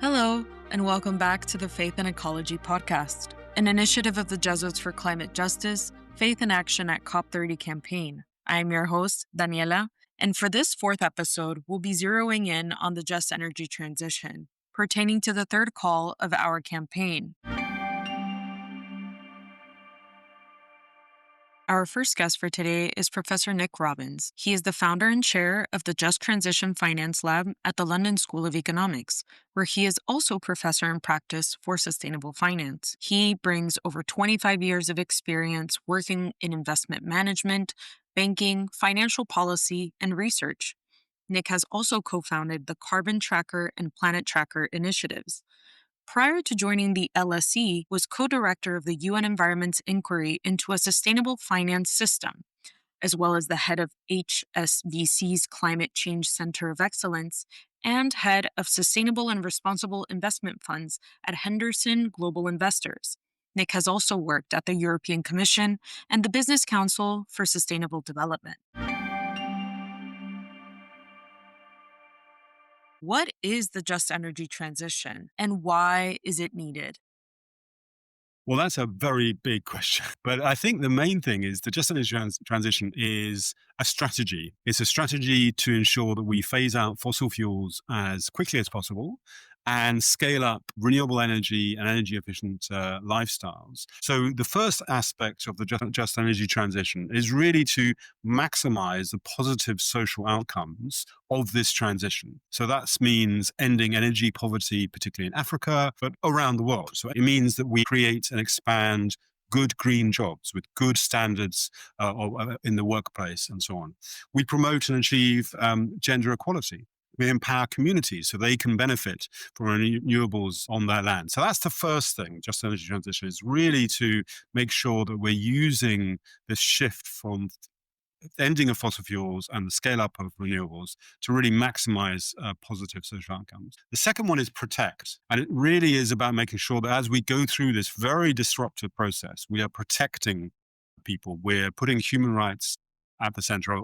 Hello, and welcome back to the Faith and Ecology podcast, an initiative of the Jesuits for Climate Justice, Faith in Action at COP30 campaign. I am your host, Daniela, and for this fourth episode, we'll be zeroing in on the just energy transition, pertaining to the third call of our campaign. Our first guest for today is Professor Nick Robbins. He is the founder and chair of the Just Transition Finance Lab at the London School of Economics, where he is also professor in practice for sustainable finance. He brings over 25 years of experience working in investment management, banking, financial policy, and research. Nick has also co-founded the Carbon Tracker and Planet Tracker initiatives. Prior to joining the LSE, was co-director of the UN Environment's inquiry into a sustainable finance system, as well as the head of HSBC's Climate Change Center of Excellence and head of Sustainable and Responsible Investment Funds at Henderson Global Investors. Nick has also worked at the European Commission and the Business Council for Sustainable Development. What is the just energy transition and why is it needed? Well, that's a very big question. But I think the main thing is the just energy transition is a strategy. It's a strategy to ensure that we phase out fossil fuels as quickly as possible and scale up renewable energy and energy efficient lifestyles. So the first aspect of the just energy transition is really to maximize the positive social outcomes of this transition. So that means ending energy poverty, particularly in Africa, but around the world. So it means that we create and expand good green jobs with good standards in the workplace and so on. We promote and achieve gender equality. We empower communities so they can benefit from renewables on their land. So that's the first thing, just energy transition, is really to make sure that we're using this shift from ending of fossil fuels and the scale up of renewables to really maximize positive social outcomes. The second one is protect. And it really is about making sure that as we go through this very disruptive process, we are protecting people. We're putting human rights at the center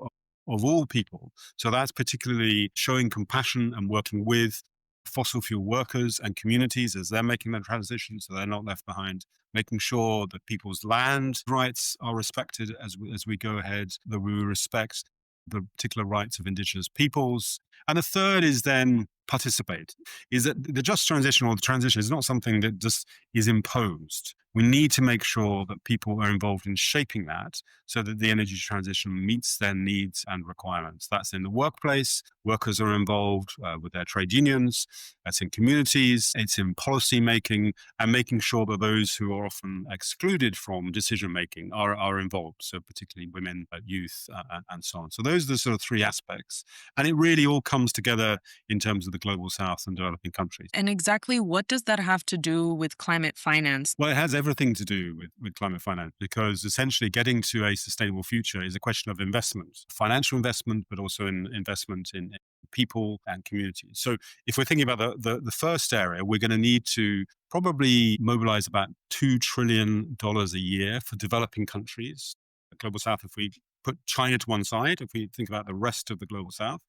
of all people. So that's particularly showing compassion and working with fossil fuel workers and communities as they're making that transition so they're not left behind, making sure that people's land rights are respected as we go ahead, that we respect the particular rights of indigenous peoples. And the third is then participate, is that the just transition or the transition is not something that just is imposed. We need to make sure that people are involved in shaping that so that the energy transition meets their needs and requirements. That's in the workplace. Workers are involved with their trade unions. That's in communities. It's in policy making and making sure that those who are often excluded from decision making are involved. So particularly women, youth, and so on. So those are the sort of three aspects. And it really all comes together in terms of the global south and developing countries. And exactly what does that have to do with climate finance? Well, it has everything to do with climate finance because essentially getting to a sustainable future is a question of investment, financial investment, but also in investment in people and communities. So if we're thinking about the first area, we're going to need to probably mobilize about $2 trillion a year for developing countries. The global south, if we put China to one side, if we think about the rest of the global south,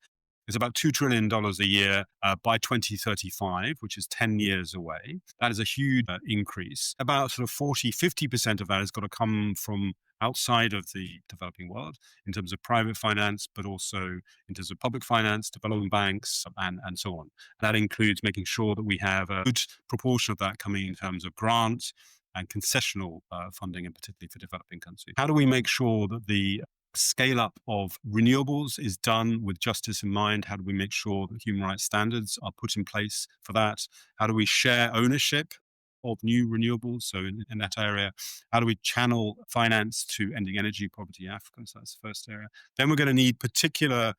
it's about $2 trillion a year by 2035, which is 10 years away. That is a huge increase. About sort of 50% of that has got to come from outside of the developing world in terms of private finance, but also in terms of public finance, development banks, and so on. That includes making sure that we have a good proportion of that coming in terms of grant and concessional funding, and particularly for developing countries. How do we make sure that the scale up of renewables is done with justice in mind? How do we make sure that human rights standards are put in place for that? How do we share ownership of new renewables? So in that area, how do we channel finance to ending energy poverty in Africa? So that's the first area. Then we're going to need particular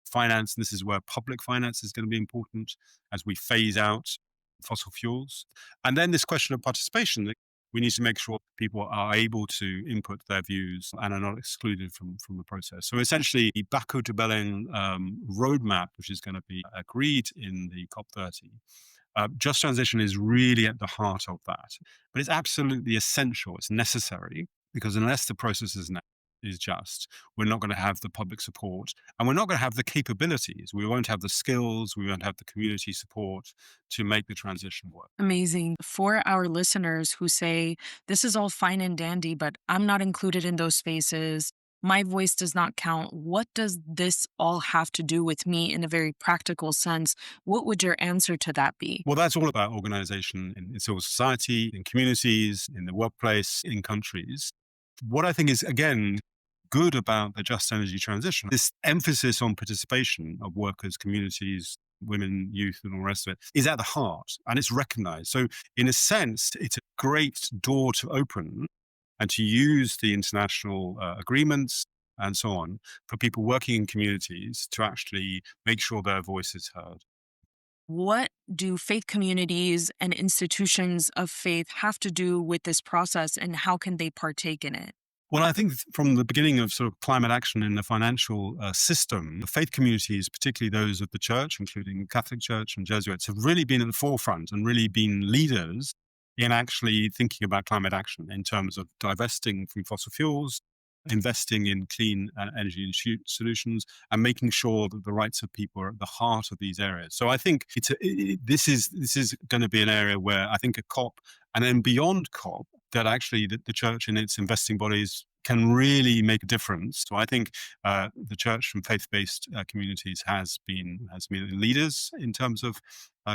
finance, and this is where public finance is going to be important as we phase out fossil fuels. And then this question of participation. We need to make sure people are able to input their views and are not excluded from the process. So essentially, the Baku to Belém roadmap, which is going to be agreed in the COP30, just transition is really at the heart of that. But it's absolutely essential. It's necessary because unless the process is is just, we're not going to have the public support, and we're not going to have the capabilities. We won't have the skills, we won't have the community support to make the transition work. Amazing. For our listeners who say, this is all fine and dandy, but I'm not included in those spaces, my voice does not count. What does this all have to do with me in a very practical sense? What would your answer to that be? Well, that's all about organization in civil society, in communities, in the workplace, in countries. What I think is, again, good about the just energy transition, this emphasis on participation of workers, communities, women, youth, and all the rest of it, is at the heart, and it's recognized. So in a sense, it's a great door to open and to use the international agreements and so on for people working in communities to actually make sure their voice is heard. What do faith communities and institutions of faith have to do with this process, and how can they partake in it? Well, I think from the beginning of sort of climate action in the financial system, the faith communities, particularly those of the church, including Catholic Church and Jesuits, have really been at the forefront and really been leaders in actually thinking about climate action in terms of divesting from fossil fuels, investing in clean energy solutions, and making sure that the rights of people are at the heart of these areas. So I think this is going to be an area where I think a COP, and then beyond COP, that actually the church and its investing bodies can really make a difference. So I think the church from faith-based communities has been leaders in terms of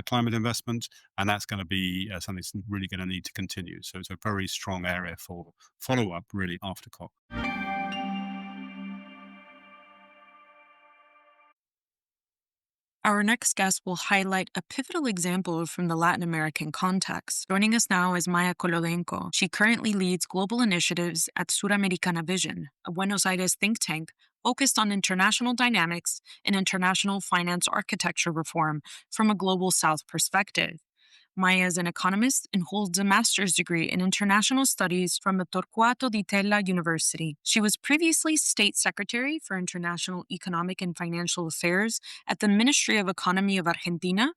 climate investment, and that's going to be something that's really going to need to continue. So it's a very strong area for follow-up really after COP. Our next guest will highlight a pivotal example from the Latin American context. Joining us now is Maia Colodenco. She currently leads global initiatives at Suramericana Vision, a Buenos Aires think tank focused on international dynamics and international finance architecture reform from a global South perspective. Maia is an economist and holds a master's degree in international studies from the Torquato di Tella University. She was previously state secretary for international economic and financial affairs at the Ministry of Economy of Argentina,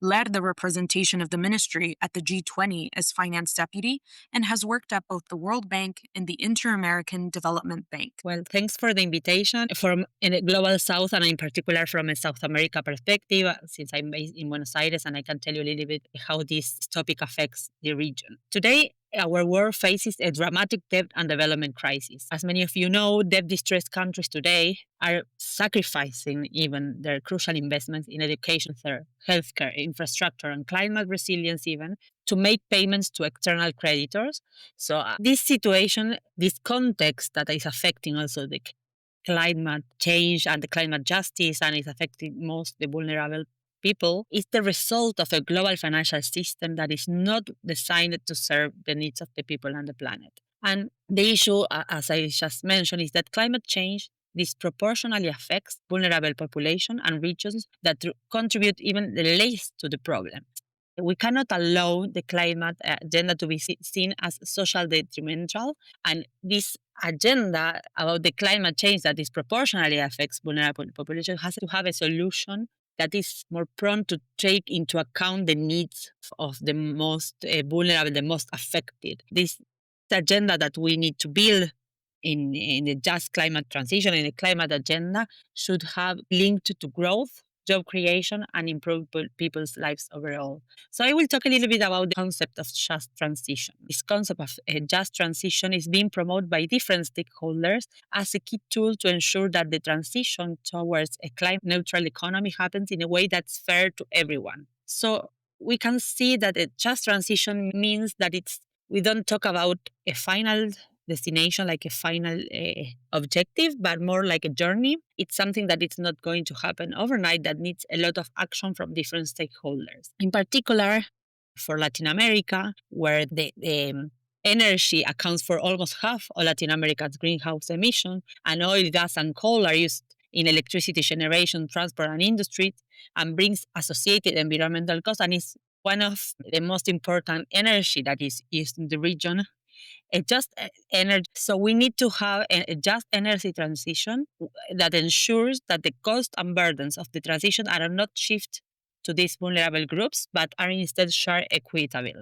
led the representation of the ministry at the G20 as finance deputy, and has worked at both the World Bank and the Inter-American Development Bank. Well, thanks for the invitation. From in a global South, and in particular from a South America perspective, since I'm based in Buenos Aires, and I can tell you a little bit how this topic affects the region. Today, our world faces a dramatic debt and development crisis. As many of you know, debt-distressed countries today are sacrificing even their crucial investments in education, healthcare, infrastructure, and climate resilience even to make payments to external creditors. So this situation, this context that is affecting also the climate change and the climate justice, and is affecting most the vulnerable people, is the result of a global financial system that is not designed to serve the needs of the people and the planet. And the issue, as I just mentioned, is that climate change disproportionately affects vulnerable populations and regions that contribute even the least to the problem. We cannot allow the climate agenda to be seen as social detrimental, and this agenda about the climate change that disproportionately affects vulnerable populations has to have a solution that is more prone to take into account the needs of the most vulnerable, the most affected. This agenda that we need to build in the just climate transition, in the climate agenda, should have linked to growth, job creation, and improve people's lives overall. So I will talk a little bit about the concept of just transition. This concept of a just transition is being promoted by different stakeholders as a key tool to ensure that the transition towards a climate-neutral economy happens in a way that's fair to everyone. So we can see that a just transition means that we don't talk about a final destination, like a final objective, but more like a journey. It's something that it's not going to happen overnight, that needs a lot of action from different stakeholders. In particular, for Latin America, where the energy accounts for almost half of Latin America's greenhouse emissions, and oil, gas, and coal are used in electricity generation, transport, and industry, and brings associated environmental costs, and is one of the most important energy that is used in the region. A just energy. So we need to have a just energy transition that ensures that the costs and burdens of the transition are not shifted to these vulnerable groups, but are instead shared equitably.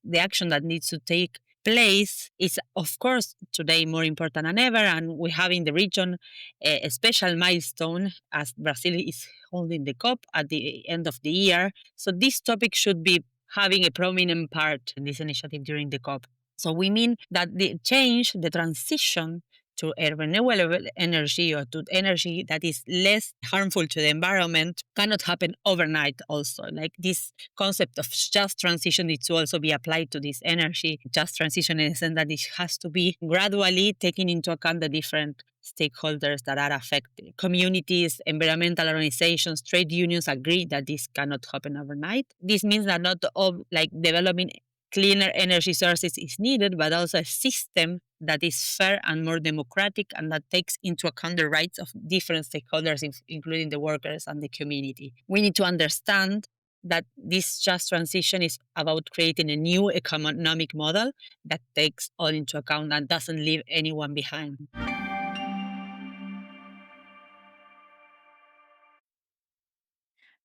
The action that needs to take place is, of course, today more important than ever. And we have in the region a special milestone as Brazil is holding the COP at the end of the year. So this topic should be having a prominent part in this initiative during the COP. So we mean that the change, the transition to a renewable energy or to energy that is less harmful to the environment cannot happen overnight also. Like this concept of just transition needs to also be applied to this energy. Just transition in the sense that it has to be gradually taking into account the different stakeholders that are affected. Communities, environmental organizations, trade unions agree that this cannot happen overnight. This means that not all like developing cleaner energy sources is needed, but also a system that is fair and more democratic and that takes into account the rights of different stakeholders, including the workers and the community. We need to understand that this just transition is about creating a new economic model that takes all into account and doesn't leave anyone behind.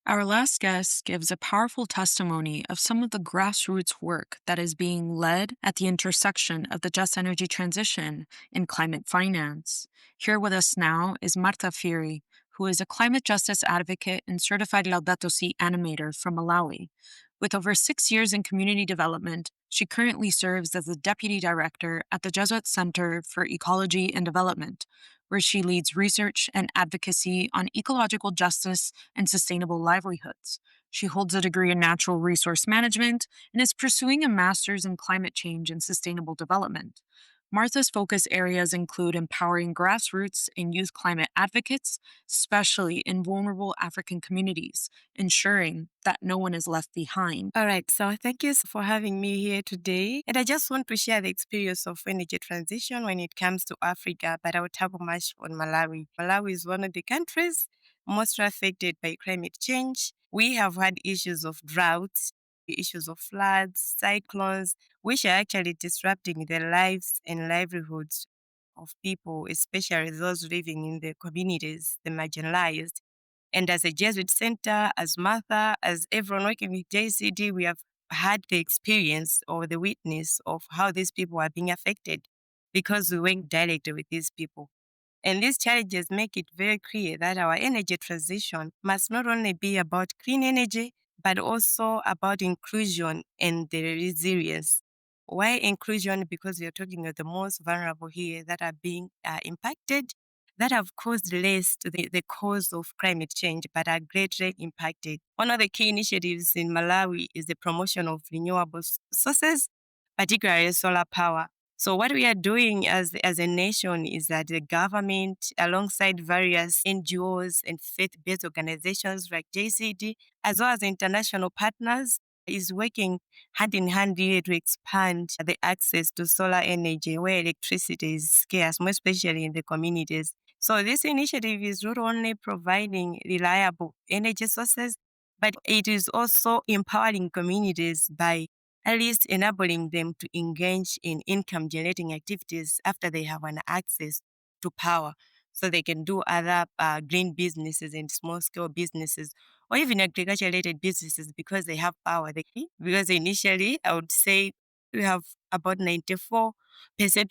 Our last guest gives a powerful testimony of some of the grassroots work that is being led at the intersection of the just energy transition and climate finance. Here with us now is Marta Phiri, who is a climate justice advocate and certified Laudato Si animator from Malawi. With over 6 years in community development, she currently serves as the deputy director at the Jesuit Center for Ecology and Development, where she leads research and advocacy on ecological justice and sustainable livelihoods. She holds a degree in natural resource management and is pursuing a master's in climate change and sustainable development. Martha's focus areas include empowering grassroots and youth climate advocates, especially in vulnerable African communities, ensuring that no one is left behind. All right, so thank you for having me here today. And I just want to share the experience of energy transition when it comes to Africa, but I will talk much on Malawi. Malawi is one of the countries most affected by climate change. We have had issues of droughts, issues of floods, cyclones, which are actually disrupting the lives and livelihoods of people, especially those living in the communities, the marginalized. And as a Jesuit center, as Martha, as everyone working with JCED, we have had the experience or the witness of how these people are being affected because we work directly with these people. And these challenges make it very clear that our energy transition must not only be about clean energy, but also about inclusion and the resilience. Why inclusion? Because we are talking about the most vulnerable here that are being impacted, that have caused less to the cause of climate change, but are greatly impacted. One of the key initiatives in Malawi is the promotion of renewable sources, particularly solar power. So what we are doing as a nation is that the government, alongside various NGOs and faith-based organizations like JCED, as well as international partners, is working hand in hand really to expand the access to solar energy where electricity is scarce, more especially in the communities. So this initiative is not only providing reliable energy sources, but it is also empowering communities by at least enabling them to engage in income generating activities after they have an access to power. So they can do other green businesses and small scale businesses or even agriculture related businesses because they have power. Because initially, I would say we have about 94%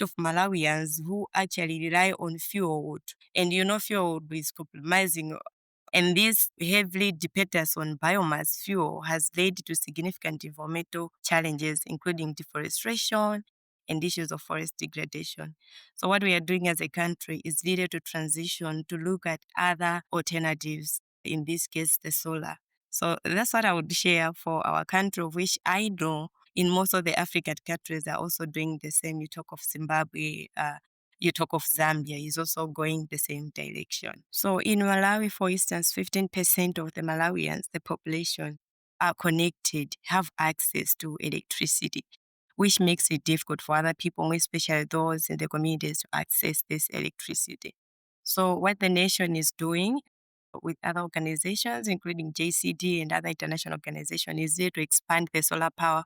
of Malawians who actually rely on fuel wood. And fuel wood is compromising. And this heavily dependence on biomass fuel has led to significant environmental challenges, including deforestation and issues of forest degradation. So what we are doing as a country is really to transition to look at other alternatives, in this case, the solar. So that's what I would share for our country, of which I know in most of the African countries are also doing the same. You talk of Zimbabwe, you talk of Zambia is also going the same direction. So in Malawi, for instance, 15% of the Malawians, the population, are connected, have access to electricity, which makes it difficult for other people, especially those in the communities, to access this electricity. So what the nation is doing with other organizations, including JCED and other international organizations, is there to expand the solar power,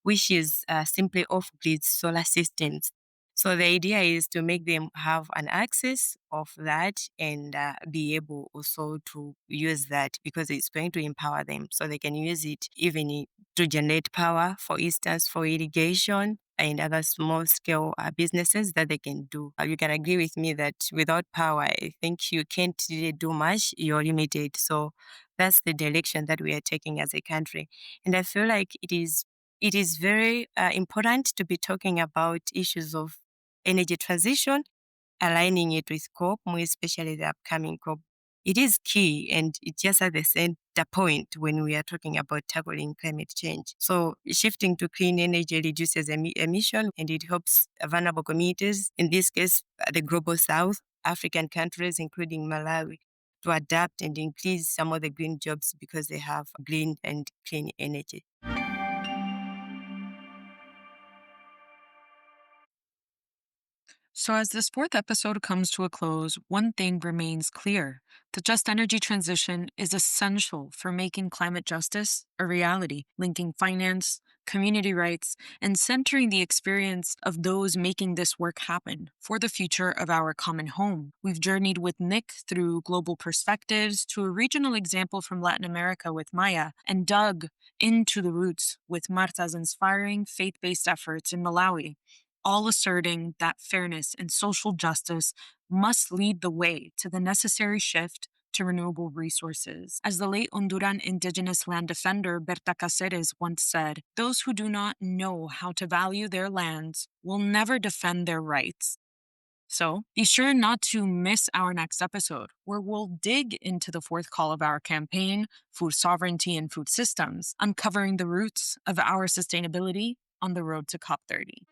which is simply off-grid solar systems. So the idea is to make them have an access of that and be able also to use that because it's going to empower them. So they can use it even to generate power, for instance, for irrigation, and other small scale businesses that they can do. You can agree with me that without power, I think you can't really do much. You're limited. So that's the direction that we are taking as a country. And I feel like it is very important to be talking about issues of energy transition, aligning it with COP, more especially the upcoming COP. It is key, and it's just at the center point when we are talking about tackling climate change. So shifting to clean energy reduces emission, and it helps vulnerable communities, in this case, the global south, African countries, including Malawi, to adapt and increase some of the green jobs because they have green and clean energy. So, as this fourth episode comes to a close, one thing remains clear. The just energy transition is essential for making climate justice a reality, linking finance, community rights, and centering the experience of those making this work happen for the future of our common home. We've journeyed with Nick through global perspectives to a regional example from Latin America with Maia, and dug into the roots with Marta's inspiring faith based efforts in Malawi, all asserting that fairness and social justice must lead the way to the necessary shift to renewable resources. As the late Honduran indigenous land defender Berta Cáceres once said, those who do not know how to value their lands will never defend their rights. So be sure not to miss our next episode, where we'll dig into the fourth call of our campaign, food sovereignty and food systems, uncovering the roots of our sustainability on the road to COP30.